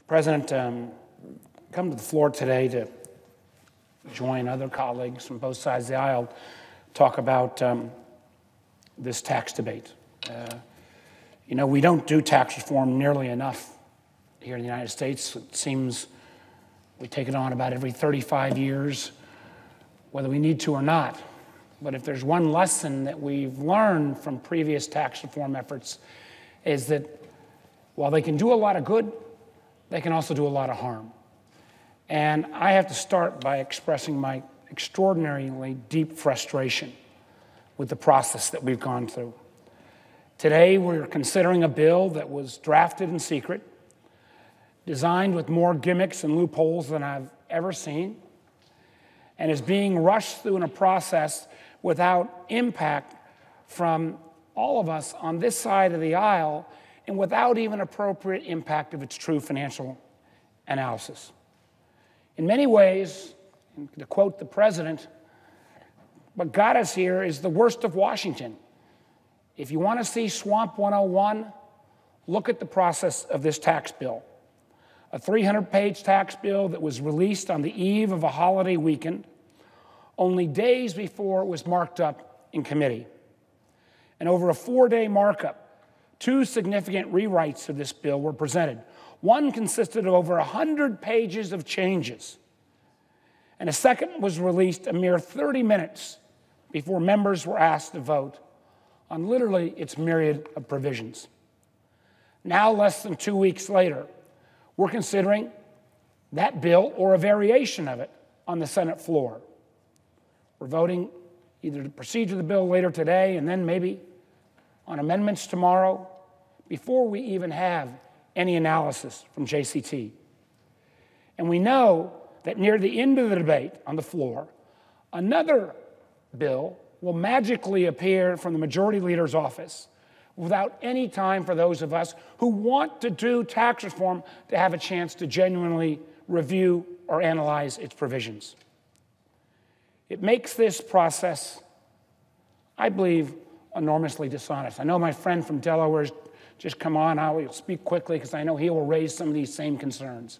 President, come to the floor today to join other colleagues from both sides of the aisle, talk about this tax debate. We don't do tax reform nearly enough here in the United States. It seems we take it on about every 35 years, whether we need to or not. But if there's one lesson that we've learned from previous tax reform efforts, is that while they can do a lot of good, they can also do a lot of harm. And I have to start by expressing my extraordinarily deep frustration with the process that we've gone through. Today, we're considering a bill that was drafted in secret, designed with more gimmicks and loopholes than I've ever seen, and is being rushed through in a process without impact from all of us on this side of the aisle and without even appropriate impact of its true financial analysis. In many ways, and to quote the president, what got us here is the worst of Washington. If you want to see Swamp 101, look at the process of this tax bill. A 300-page tax bill that was released on the eve of a holiday weekend, only days before it was marked up in committee. And over a 4-day markup, 2 significant rewrites of this bill were presented. One consisted of over 100 pages of changes, and a second was released a mere 30 minutes before members were asked to vote on literally its myriad of provisions. Now, less than 2 weeks later, we're considering that bill or a variation of it on the Senate floor. We're voting either to proceed to the bill later today and then maybe on amendments tomorrow before we even have any analysis from JCT. And we know that near the end of the debate on the floor, another bill will magically appear from the majority leader's office without any time for those of us who want to do tax reform to have a chance to genuinely review or analyze its provisions. It makes this process, I believe, enormously dishonest. I know my friend from Delaware has just come on. I will speak quickly because I know he will raise some of these same concerns.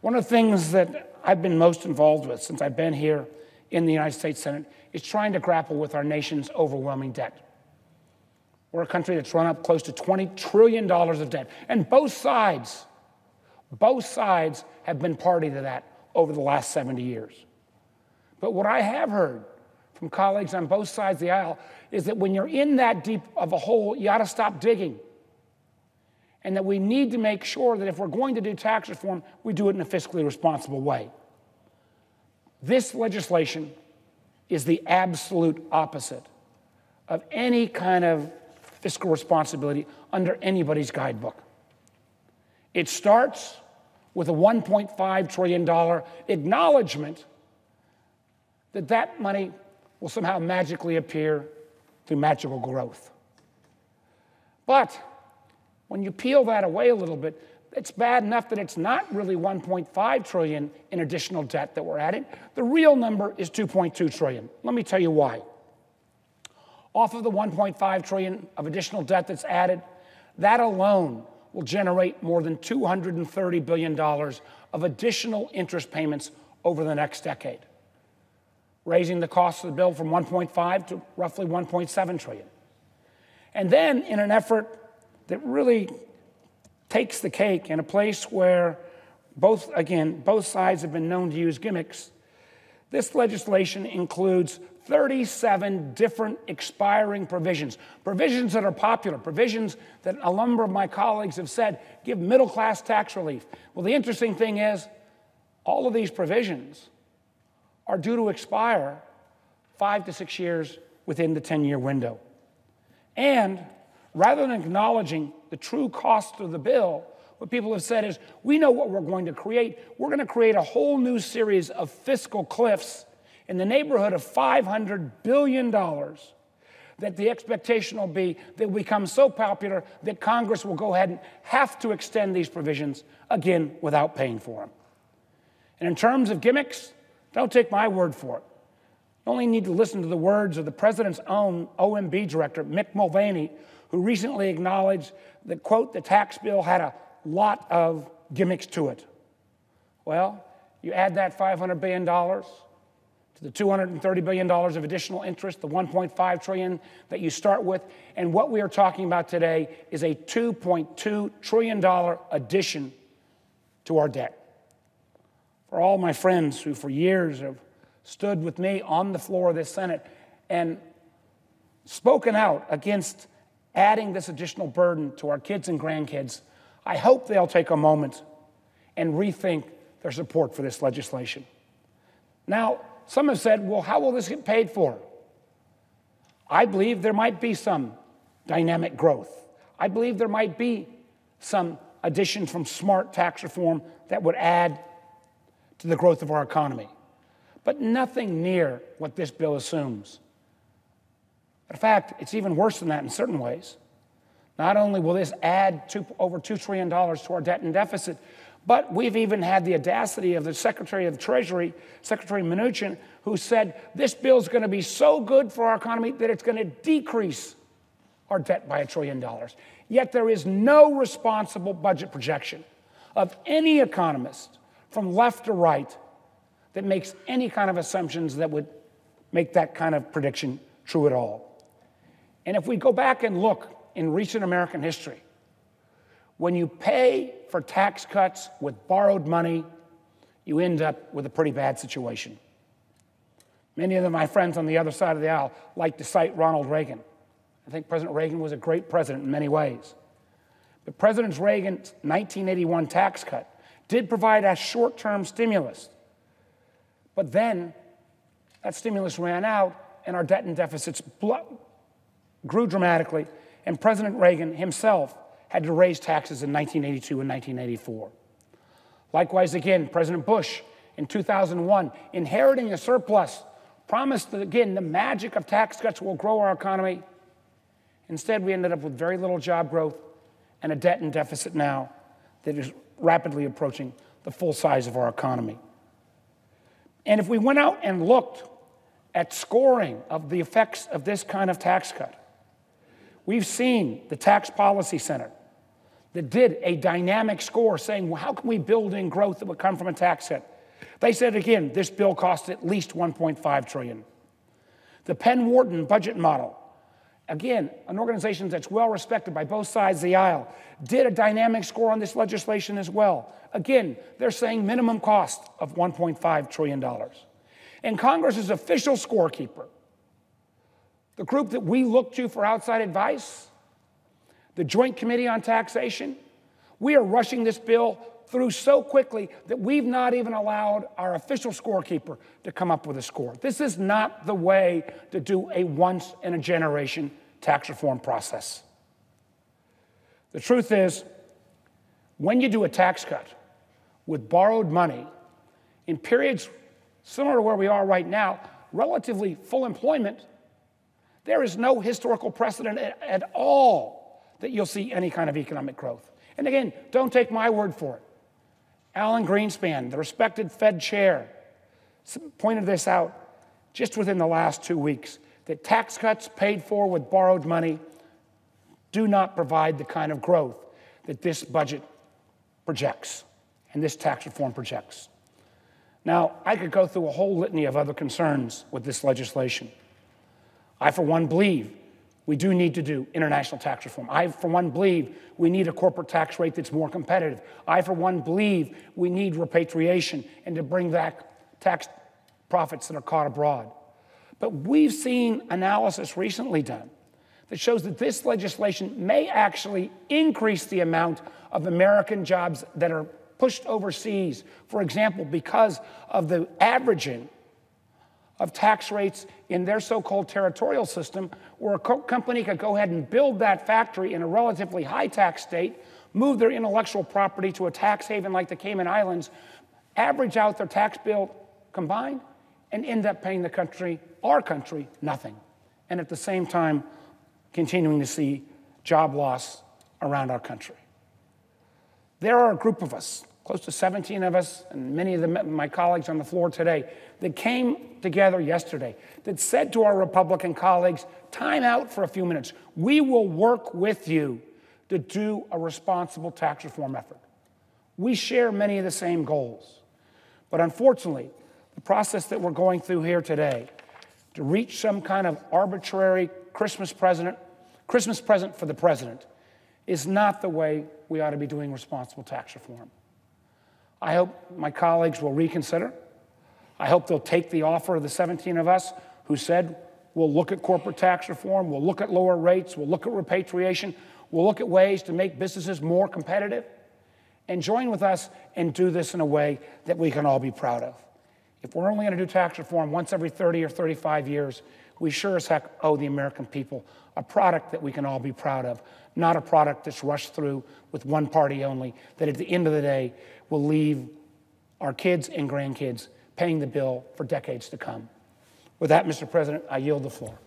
One of the things that I've been most involved with since I've been here in the United States Senate is trying to grapple with our nation's overwhelming debt. We're a country that's run up close to $20 trillion of debt. And both sides have been party to that over the last 70 years. But what I have heard from colleagues on both sides of the aisle is that when you're in that deep of a hole, you ought to stop digging. And that we need to make sure that if we're going to do tax reform, we do it in a fiscally responsible way. This legislation is the absolute opposite of any kind of fiscal responsibility under anybody's guidebook. It starts with a $1.5 trillion acknowledgement that that money will somehow magically appear through magical growth. But when you peel that away a little bit, it's bad enough that it's not really $1.5 trillion in additional debt that we're adding. The real number is $2.2 trillion. Let me tell you why. Off of the $1.5 trillion of additional debt that's added, that alone will generate more than $230 billion of additional interest payments over the next decade, raising the cost of the bill from 1.5 to roughly 1.7 trillion. And then in an effort that really takes the cake in a place where both sides have been known to use gimmicks, this legislation includes 37 different expiring provisions that are popular, provisions that a number of my colleagues have said give middle-class tax relief. Well, the interesting thing is all of these provisions are due to expire 5 to 6 years within the 10-year window. And rather than acknowledging the true cost of the bill, what people have said is, we know what we're going to create. We're going to create a whole new series of fiscal cliffs in the neighborhood of $500 billion that the expectation will be they will become so popular that Congress will go ahead and have to extend these provisions, again, without paying for them. And in terms of gimmicks, don't take my word for it. You only need to listen to the words of the president's own OMB director, Mick Mulvaney, who recently acknowledged that, quote, the tax bill had a lot of gimmicks to it. Well, you add that $500 billion to the $230 billion of additional interest, the $1.5 trillion that you start with, and what we are talking about today is a $2.2 trillion addition to our debt. For all my friends who for years have stood with me on the floor of this Senate and spoken out against adding this additional burden to our kids and grandkids, I hope they'll take a moment and rethink their support for this legislation. Now, some have said, well, how will this get paid for? I believe there might be some dynamic growth. I believe there might be some additions from smart tax reform that would add to the growth of our economy, but nothing near what this bill assumes. In fact, it's even worse than that in certain ways. Not only will this add over $2 trillion to our debt and deficit, but we've even had the audacity of the Secretary of the Treasury, Secretary Mnuchin, who said this bill is going to be so good for our economy that it's going to decrease our debt by $1 trillion. Yet there is no responsible budget projection of any economist from left to right that makes any kind of assumptions that would make that kind of prediction true at all. And if we go back and look in recent American history, when you pay for tax cuts with borrowed money, you end up with a pretty bad situation. Many of my friends on the other side of the aisle like to cite Ronald Reagan. I think President Reagan was a great president in many ways. But President Reagan's 1981 tax cut did provide a short-term stimulus. But then that stimulus ran out and our debt and deficits grew dramatically, and President Reagan himself had to raise taxes in 1982 and 1984. Likewise, again, President Bush in 2001, inheriting a surplus, promised that, again, the magic of tax cuts will grow our economy. Instead, we ended up with very little job growth and a debt and deficit now that is rapidly approaching the full size of our economy. And if we went out and looked at scoring of the effects of this kind of tax cut, we've seen the Tax Policy Center that did a dynamic score saying, well, how can we build in growth that would come from a tax cut? They said, again, this bill costs at least $1.5 trillion. The Penn Wharton budget model, again, an organization that's well respected by both sides of the aisle, did a dynamic score on this legislation as well. Again, they're saying minimum cost of $1.5 trillion. And Congress's official scorekeeper, the group that we look to for outside advice, the Joint Committee on Taxation, we are rushing this bill through so quickly that we've not even allowed our official scorekeeper to come up with a score. This is not the way to do a once-in-a-generation tax reform process. The truth is, when you do a tax cut with borrowed money in periods similar to where we are right now, relatively full employment, there is no historical precedent at all that you'll see any kind of economic growth. And again, don't take my word for it. Alan Greenspan, the respected Fed chair, pointed this out just within the last 2 weeks, that tax cuts paid for with borrowed money do not provide the kind of growth that this budget projects and this tax reform projects. Now, I could go through a whole litany of other concerns with this legislation. I, for one, believe we do need to do international tax reform. I, for one, believe we need a corporate tax rate that's more competitive. I, for one, believe we need repatriation and to bring back tax profits that are caught abroad. But we've seen analysis recently done that shows that this legislation may actually increase the amount of American jobs that are pushed overseas. For example, because of the averaging of tax rates in their so-called territorial system, where a company could go ahead and build that factory in a relatively high tax state, move their intellectual property to a tax haven like the Cayman Islands, average out their tax bill combined, and end up paying the country, our country, nothing. And at the same time, continuing to see job loss around our country. There are a group of us, close to 17 of us, and many of my colleagues on the floor today, that came together yesterday that said to our Republican colleagues, time out for a few minutes. We will work with you to do a responsible tax reform effort. We share many of the same goals. But unfortunately, the process that we're going through here today to reach some kind of arbitrary Christmas present for the president is not the way we ought to be doing responsible tax reform. I hope my colleagues will reconsider. I hope they'll take the offer of the 17 of us who said we'll look at corporate tax reform, we'll look at lower rates, we'll look at repatriation, we'll look at ways to make businesses more competitive, and join with us and do this in a way that we can all be proud of. If we're only going to do tax reform once every 30 or 35 years, we sure as heck owe the American people a product that we can all be proud of, not a product that's rushed through with one party only, that at the end of the day will leave our kids and grandkids paying the bill for decades to come. With that, Mr. President, I yield the floor.